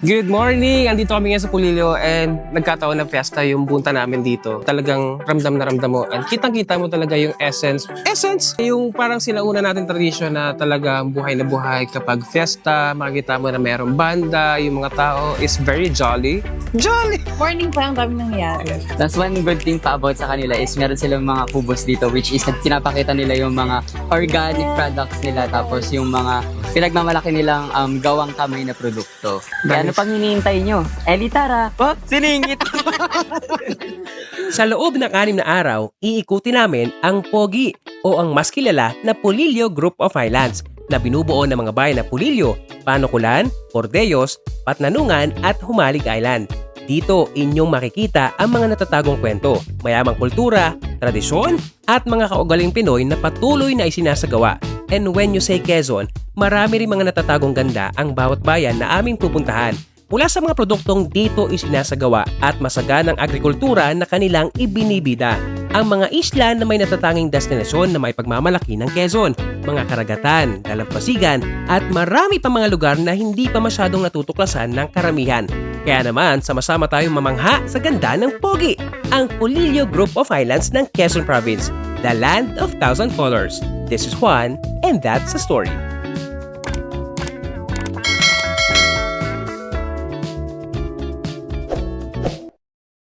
Good morning! Andito kami ngayon sa Pulilio and nagkataon na fiesta yung punta namin dito. Talagang ramdam na ramdam mo and kitang-kita mo talaga yung essence. Essence! Yung parang sinauna natin tradisyon na talagang buhay na buhay kapag fiesta. Makikita mo na mayroong banda, yung mga tao is very jolly. Jolly! Morning pa ang dami nangyari. That's one good thing pa about sa kanila is meron silang mga kubos dito which is pinapakita nila yung mga organic products nila tapos yung mga pinagmamalaki nilang gawang kamay na produkto. Kaya ano pang hinihintay nyo? Eli, tara! Oh, siningit! Sa loob ng 6 na araw, iikuti namin ang Pogi o ang mas kilala na Pulilio Group of Islands na binubuo ng mga bayan na Pulilio, Panukulan, Cordeyos, Patnanungan at Humalig Island. Dito inyong makikita ang mga natatagong kwento, mayamang kultura, tradisyon at mga kaugaling Pinoy na patuloy na isinasagawa. And when you say Quezon, marami rin mga natatagong ganda ang bawat bayan na aming pupuntahan. Mula sa mga produktong dito isinasagawa at masaganang agrikultura na kanilang ibinibida. Ang mga isla na may natatanging destinasyon na may pagmamalaki ng Quezon, mga karagatan, dalampasigan at marami pa mga lugar na hindi pa masyadong natutuklasan ng karamihan. Kaya naman, sama-sama tayong mamangha sa ganda ng Pogi, ang Pulilio Group of Islands ng Quezon Province, the land of thousand colors. This is Juan, and that's the story.